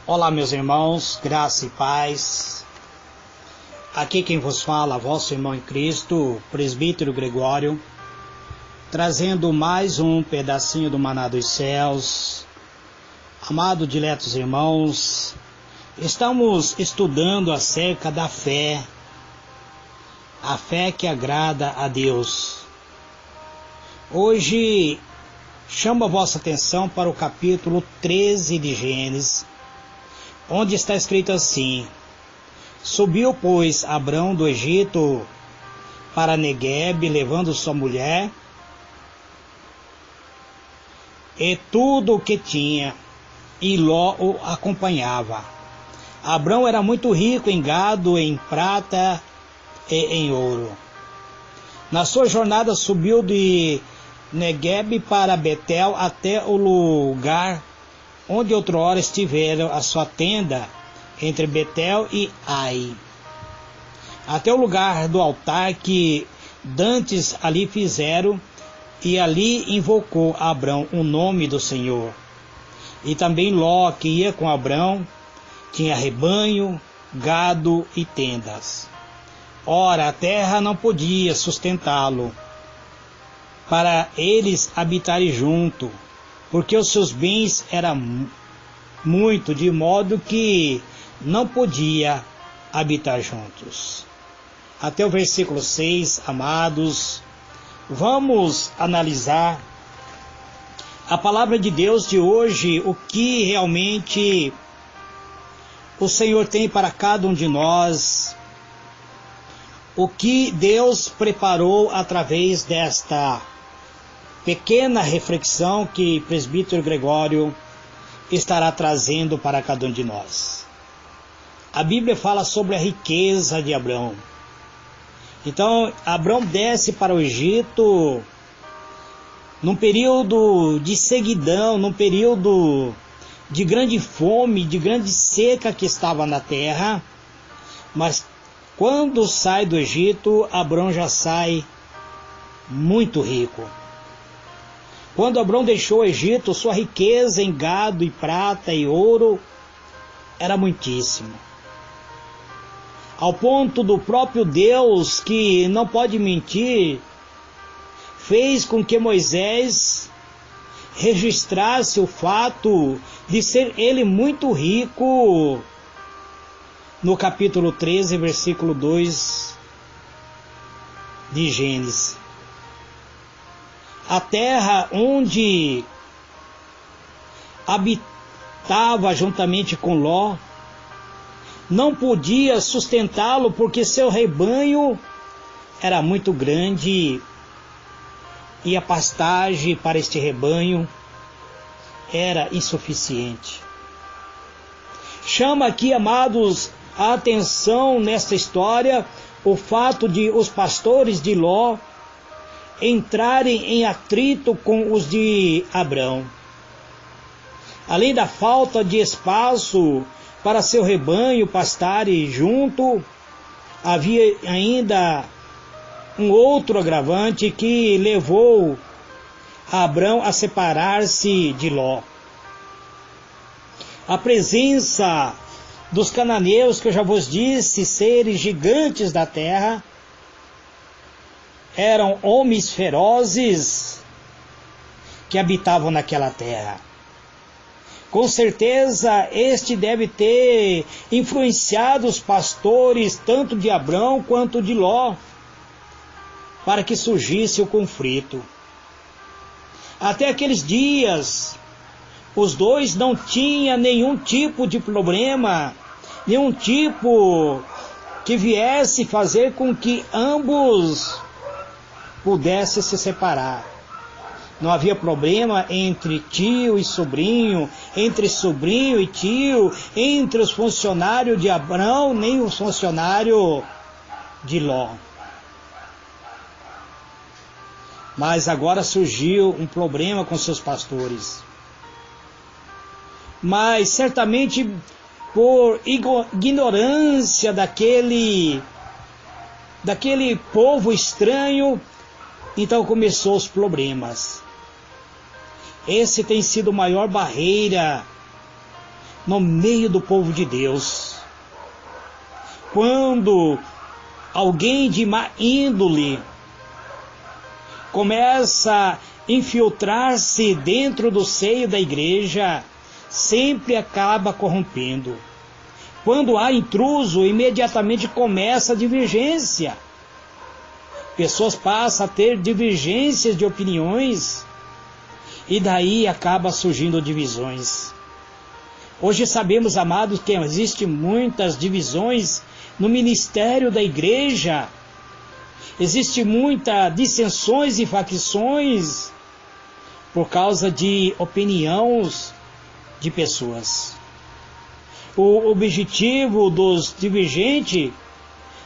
Olá, meus irmãos, graça e paz. Aqui quem vos fala, vosso irmão em Cristo, presbítero Gregório, trazendo mais um pedacinho do maná dos céus. Amados diletos irmãos, estamos estudando acerca da fé, a fé que agrada a Deus. Hoje chamo a vossa atenção para o capítulo 13 de Gênesis, onde está escrito assim: Subiu, pois, Abrão do Egito para Neguebe, levando sua mulher e tudo o que tinha, e Ló o acompanhava. Abrão era muito rico em gado, em prata e em ouro. Na sua jornada subiu de Neguebe para Betel, até o lugar onde outrora estiveram a sua tenda, entre Betel e Ai, até o lugar do altar que dantes ali fizeram, e ali invocou Abrão o nome do Senhor. E também Ló, que ia com Abrão, tinha rebanho, gado e tendas. Ora, a terra não podia sustentá-lo, para eles habitarem junto, porque os seus bens eram muito, de modo que não podia habitar juntos. Até o versículo 6, amados, vamos analisar a palavra de Deus de hoje, o que realmente o Senhor tem para cada um de nós, o que Deus preparou através desta pequena reflexão que o presbítero Gregório estará trazendo para cada um de nós. A Bíblia fala sobre a riqueza de Abrão. Então, Abrão desce para o Egito num período de sequidão, num período de grande fome, de grande seca que estava na terra. Mas quando sai do Egito, Abrão já sai muito rico. Quando Abrão deixou o Egito, sua riqueza em gado e prata e ouro era muitíssima. Ao ponto do próprio Deus, que não pode mentir, fez com que Moisés registrasse o fato de ser ele muito rico, no capítulo 13, versículo 2 de Gênesis. A terra onde habitava juntamente com Ló não podia sustentá-lo, porque seu rebanho era muito grande e a pastagem para este rebanho era insuficiente. Chama aqui, amados, a atenção nesta história o fato de os pastores de Ló entrarem em atrito com os de Abrão. Além da falta de espaço para seu rebanho pastarem junto, havia ainda um outro agravante que levou Abrão a separar-se de Ló. A presença dos cananeus, que eu já vos disse, seres gigantes da terra, eram homens ferozes que habitavam naquela terra. Com certeza este deve ter influenciado os pastores tanto de Abrão quanto de Ló para que surgisse o conflito. Até aqueles dias, os dois não tinham nenhum tipo de problema, nenhum tipo que viesse fazer com que ambos pudessem se separar. Não havia problema entre tio e sobrinho, entre sobrinho e tio, entre os funcionários de Abrão, nem os funcionários de Ló. Mas agora surgiu um problema com seus pastores. Mas certamente por ignorância daquele povo estranho, então começou os problemas. Esse tem sido a maior barreira no meio do povo de Deus. Quando alguém de má índole começa a infiltrar-se dentro do seio da igreja, sempre acaba corrompendo. Quando há intruso, imediatamente começa a divergência. Pessoas passam a ter divergências de opiniões e daí acaba surgindo divisões. Hoje sabemos, amados, que existem muitas divisões no ministério da igreja. Existem muitas dissensões e facções por causa de opiniões de pessoas. O objetivo dos divergentes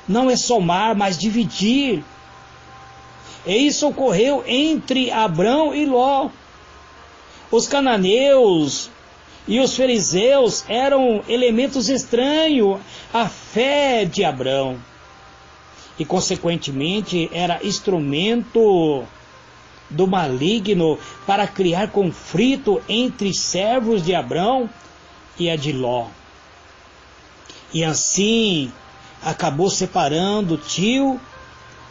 não é somar, mas dividir. E isso ocorreu entre Abrão e Ló. Os cananeus e os fariseus eram elementos estranhos à fé de Abrão. E, consequentemente, era instrumento do maligno para criar conflito entre servos de Abrão e a de Ló. E assim acabou separando tio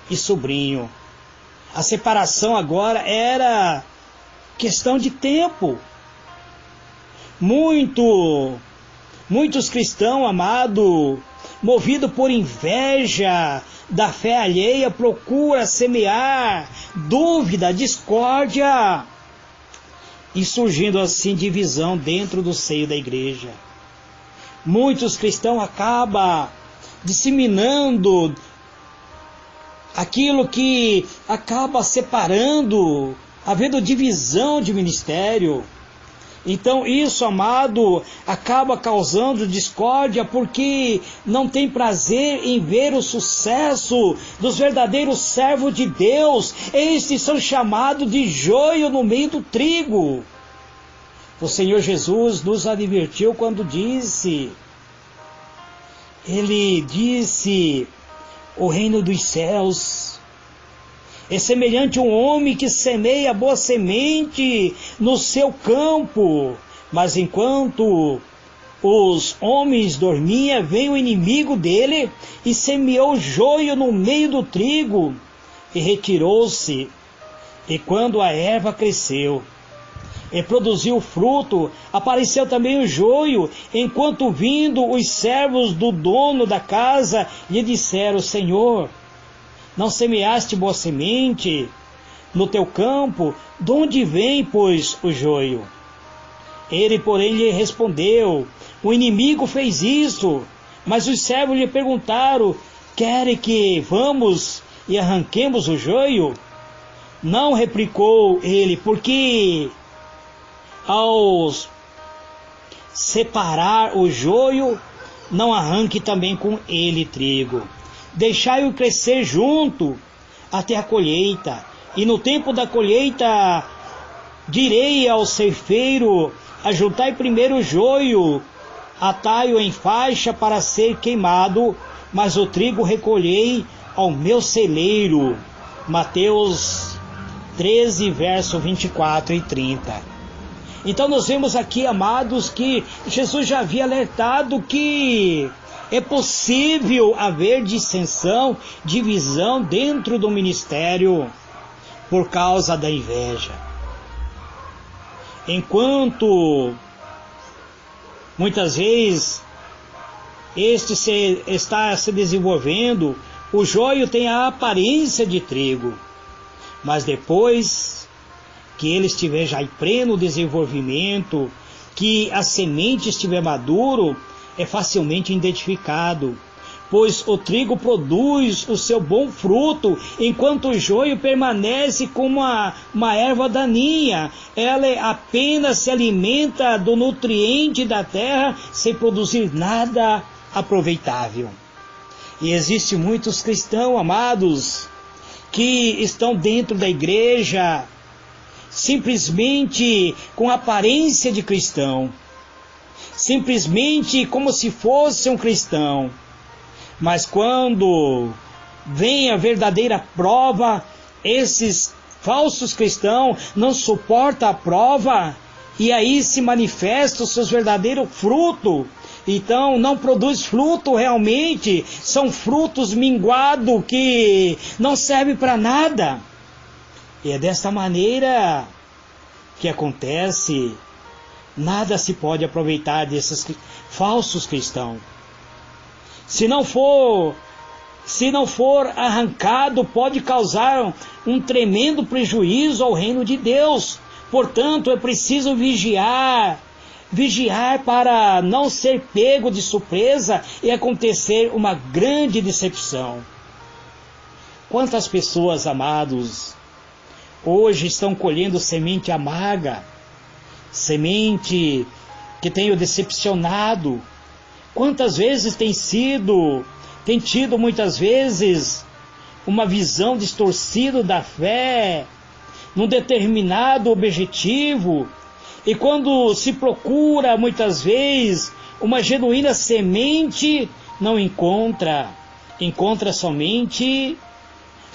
e sobrinho. A separação agora era questão de tempo. Muitos cristãos, amados, movidos por inveja da fé alheia, procuram semear dúvida, discórdia, e surgindo assim divisão dentro do seio da igreja. Muitos cristãos acabam disseminando aquilo que acaba separando, havendo divisão de ministério. Então isso, amado, acaba causando discórdia, porque não tem prazer em ver o sucesso dos verdadeiros servos de Deus. Estes são chamados de joio no meio do trigo. O Senhor Jesus nos advertiu quando Ele disse, o reino dos céus é semelhante a um homem que semeia boa semente no seu campo, mas enquanto os homens dormiam, veio o inimigo dele e semeou joio no meio do trigo e retirou-se. E quando a erva cresceu e produziu fruto, apareceu também o joio, enquanto vindo os servos do dono da casa lhe disseram, Senhor, não semeaste boa semente no teu campo? De onde vem, pois, o joio? Ele, porém, lhe respondeu, o inimigo fez isso. Mas os servos lhe perguntaram, querem que vamos e arranquemos o joio? Não, replicou ele, porque ao separar o joio, não arranque também com ele trigo. Deixai-o crescer junto até a colheita. E no tempo da colheita, direi ao ceifeiro, ajuntai primeiro o joio, atai-o em faixa para ser queimado, mas o trigo recolhei ao meu celeiro. Mateus 13, verso 24 e 30. Então nós vemos aqui, amados, que Jesus já havia alertado que é possível haver dissensão, divisão dentro do ministério por causa da inveja. Enquanto muitas vezes está se desenvolvendo, o joio tem a aparência de trigo, mas depois que ele estiver já em pleno desenvolvimento, que a semente estiver maduro, é facilmente identificado, pois o trigo produz o seu bom fruto, enquanto o joio permanece como uma erva daninha. Ela apenas se alimenta do nutriente da terra, sem produzir nada aproveitável. E existem muitos cristãos, amados, que estão dentro da igreja, simplesmente com aparência de cristão, simplesmente como se fosse um cristão, mas quando vem a verdadeira prova, esses falsos cristãos não suportam a prova e aí se manifesta os seus verdadeiros frutos. Então não produz fruto realmente, são frutos minguados que não servem para nada. E é desta maneira que acontece, nada se pode aproveitar desses falsos cristãos. Se não for arrancado, pode causar um tremendo prejuízo ao reino de Deus. Portanto, é preciso vigiar para não ser pego de surpresa e acontecer uma grande decepção. Quantas pessoas, amados, hoje estão colhendo semente amarga, semente que tem o decepcionado. Quantas vezes tem tido muitas vezes uma visão distorcida da fé, num determinado objetivo, e quando se procura muitas vezes uma genuína semente, não encontra somente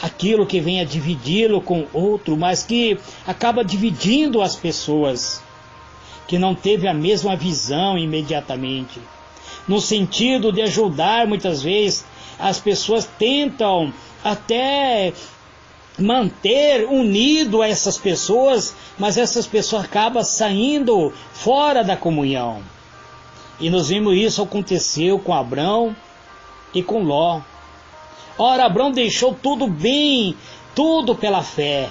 aquilo que vem a dividi-lo com outro, mas que acaba dividindo as pessoas, que não teve a mesma visão imediatamente. No sentido de ajudar, muitas vezes, as pessoas tentam até manter unido a essas pessoas, mas essas pessoas acabam saindo fora da comunhão. E nós vimos isso aconteceu com Abrão e com Ló. Ora, Abrão deixou tudo pela fé,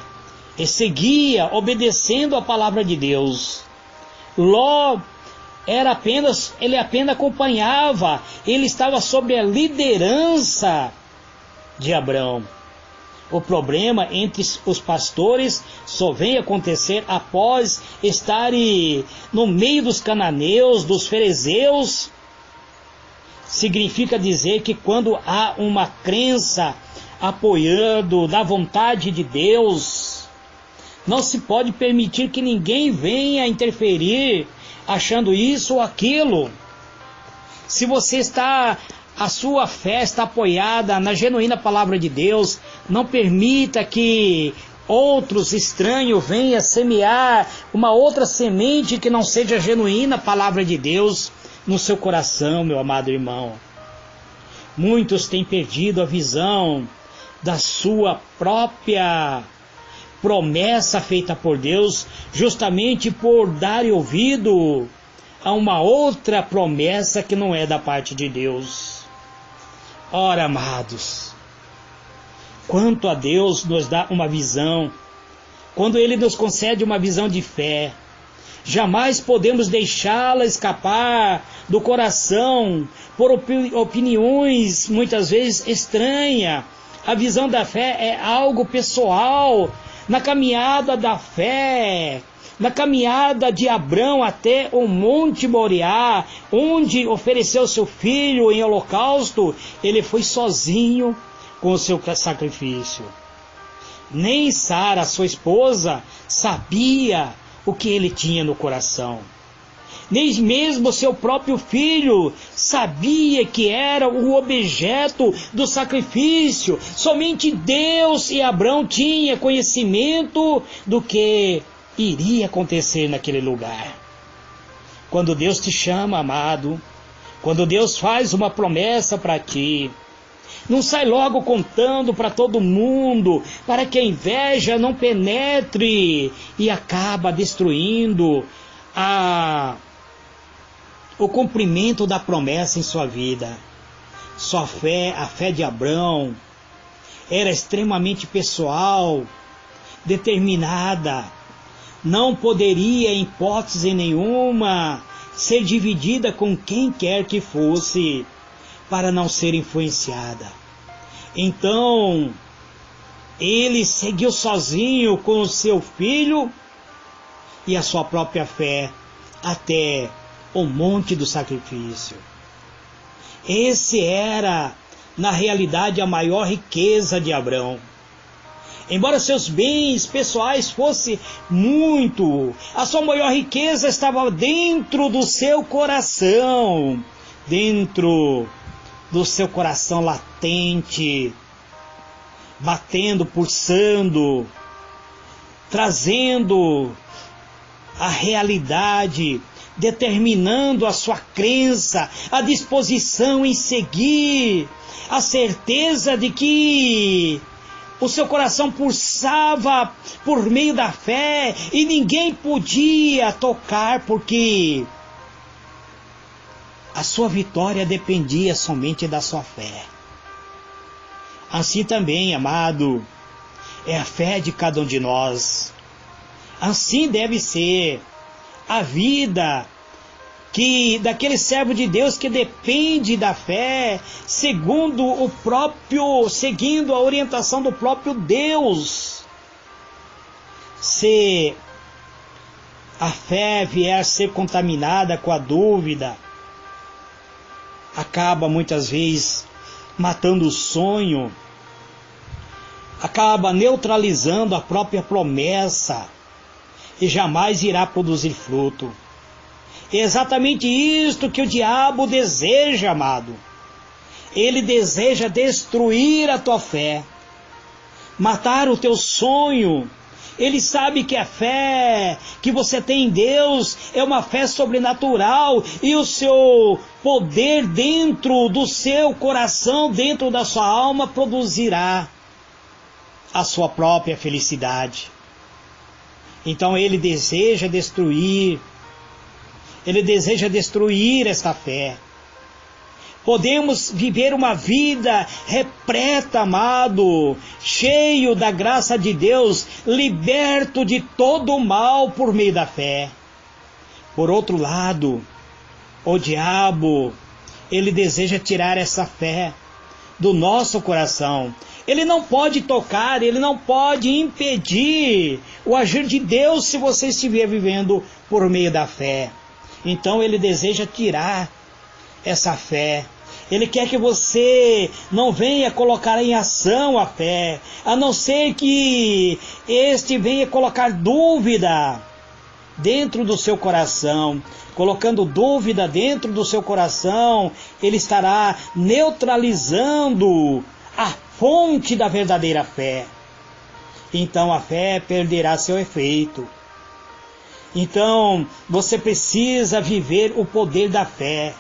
e seguia obedecendo a palavra de Deus. Ló ele apenas acompanhava, ele estava sob a liderança de Abrão. O problema entre os pastores só vem acontecer após estarem no meio dos cananeus, dos fariseus. Significa dizer que quando há uma crença apoiando da vontade de Deus, não se pode permitir que ninguém venha interferir achando isso ou aquilo. Se a sua fé está apoiada na genuína palavra de Deus, não permita que outros estranhos venham semear uma outra semente que não seja a genuína palavra de Deus no seu coração, meu amado irmão. Muitos têm perdido a visão da sua própria promessa feita por Deus, justamente por dar ouvido a uma outra promessa que não é da parte de Deus. Ora, amados, quanto a Deus nos dá uma visão, quando Ele nos concede uma visão de fé, jamais podemos deixá-la escapar do coração por opiniões muitas vezes estranhas. A visão da fé é algo pessoal. Na caminhada da fé, na caminhada de Abrão até o Monte Moriá, onde ofereceu seu filho em holocausto, ele foi sozinho com o seu sacrifício. Nem Sara, sua esposa, sabia o que ele tinha no coração. Nem mesmo seu próprio filho sabia que era o objeto do sacrifício. Somente Deus e Abrão tinham conhecimento do que iria acontecer naquele lugar. Quando Deus te chama, amado, quando Deus faz uma promessa para ti, não sai logo contando para todo mundo, para que a inveja não penetre e acaba destruindo o cumprimento da promessa em sua vida. Sua fé, a fé de Abrão, era extremamente pessoal, determinada. Não poderia, em hipótese nenhuma, ser dividida com quem quer que fosse, para não ser influenciada. Então, ele seguiu sozinho com o seu filho e a sua própria fé até o monte do sacrifício. Esse era, na realidade, a maior riqueza de Abrão. Embora seus bens pessoais fossem muito, a sua maior riqueza estava dentro do seu coração, dentro do seu coração latente, batendo, pulsando, trazendo a realidade, determinando a sua crença, a disposição em seguir, a certeza de que o seu coração pulsava por meio da fé e ninguém podia tocar, porque a sua vitória dependia somente da sua fé. Assim também, amado, é a fé de cada um de nós. Assim deve ser a vida daquele servo de Deus que depende da fé, seguindo a orientação do próprio Deus. Se a fé vier a ser contaminada com a dúvida, acaba muitas vezes matando o sonho, acaba neutralizando a própria promessa e jamais irá produzir fruto. É exatamente isto que o diabo deseja, amado. Ele deseja destruir a tua fé, matar o teu sonho. Ele sabe que a fé que você tem em Deus é uma fé sobrenatural e o seu poder dentro do seu coração, dentro da sua alma, produzirá a sua própria felicidade. Então ele deseja destruir esta fé. Podemos viver uma vida repleta, amado, cheio da graça de Deus, liberto de todo o mal por meio da fé. Por outro lado, o diabo, ele deseja tirar essa fé do nosso coração. Ele não pode tocar, ele não pode impedir o agir de Deus se você estiver vivendo por meio da fé. Então ele deseja tirar essa fé. Ele quer que você não venha colocar em ação a fé, a não ser que este venha colocar dúvida dentro do seu coração. Colocando dúvida dentro do seu coração, ele estará neutralizando a fonte da verdadeira fé. Então a fé perderá seu efeito. Então você precisa viver o poder da fé.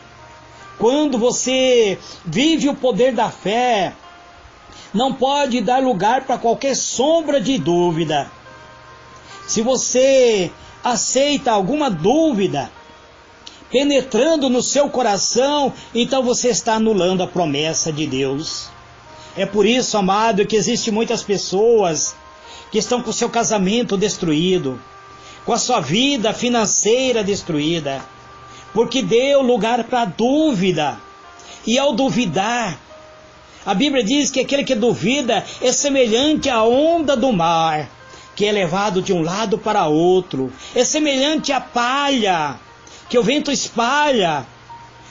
Quando você vive o poder da fé, não pode dar lugar para qualquer sombra de dúvida. Se você aceita alguma dúvida penetrando no seu coração, então você está anulando a promessa de Deus. É por isso, amado, que existem muitas pessoas que estão com o seu casamento destruído, com a sua vida financeira destruída, porque deu lugar para dúvida. E ao duvidar, a Bíblia diz que aquele que duvida é semelhante à onda do mar, que é levado de um lado para outro. É semelhante à palha, que o vento espalha.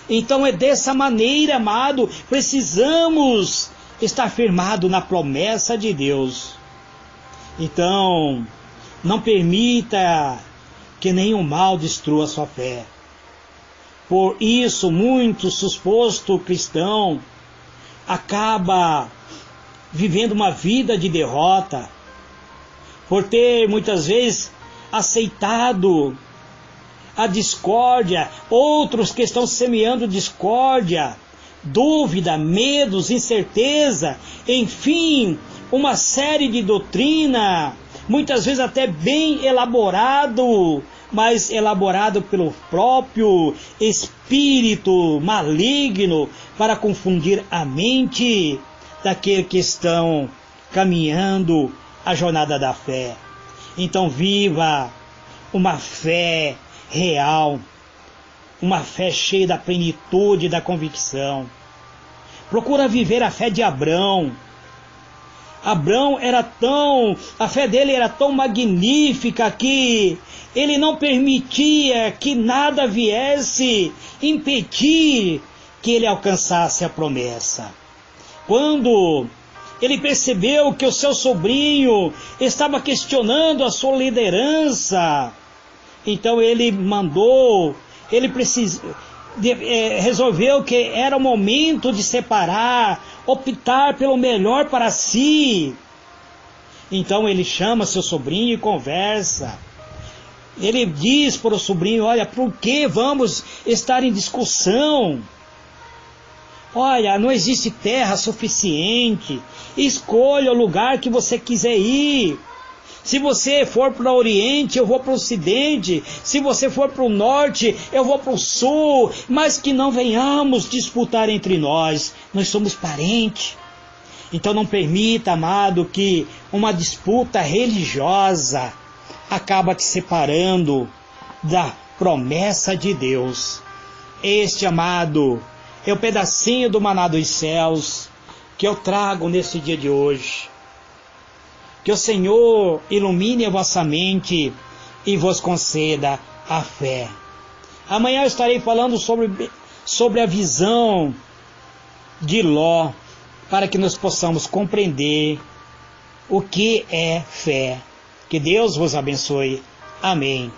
Então é dessa maneira, amado, precisamos estar firmado na promessa de Deus. Então, não permita que nenhum mal destrua a sua fé. Por isso, muito suposto cristão acaba vivendo uma vida de derrota, por ter muitas vezes aceitado a discórdia, outros que estão semeando discórdia, dúvida, medos, incerteza, enfim, uma série de doutrina, muitas vezes até bem elaborado, mas elaborado pelo próprio espírito maligno para confundir a mente daqueles que estão caminhando a jornada da fé. Então viva uma fé real, uma fé cheia da plenitude da convicção. Procura viver a fé de Abrão. Abrão a fé dele era tão magnífica que ele não permitia que nada viesse impedir que ele alcançasse a promessa. Quando ele percebeu que o seu sobrinho estava questionando a sua liderança, então ele resolveu que era o momento de separar, optar pelo melhor para si. Então ele chama seu sobrinho e conversa. Ele diz para o sobrinho: olha, por que vamos estar em discussão? Olha, não existe terra suficiente. Escolha o lugar que você quiser ir. Se você for para o Oriente, eu vou para o Ocidente. Se você for para o Norte, eu vou para o Sul. Mas que não venhamos disputar entre nós. Nós somos parentes. Então não permita, amado, que uma disputa religiosa acaba te separando da promessa de Deus. Este, amado, é o pedacinho do maná dos céus que eu trago nesse dia de hoje. Que o Senhor ilumine a vossa mente e vos conceda a fé. Amanhã eu estarei falando sobre a visão de Ló, para que nós possamos compreender o que é fé. Que Deus vos abençoe. Amém.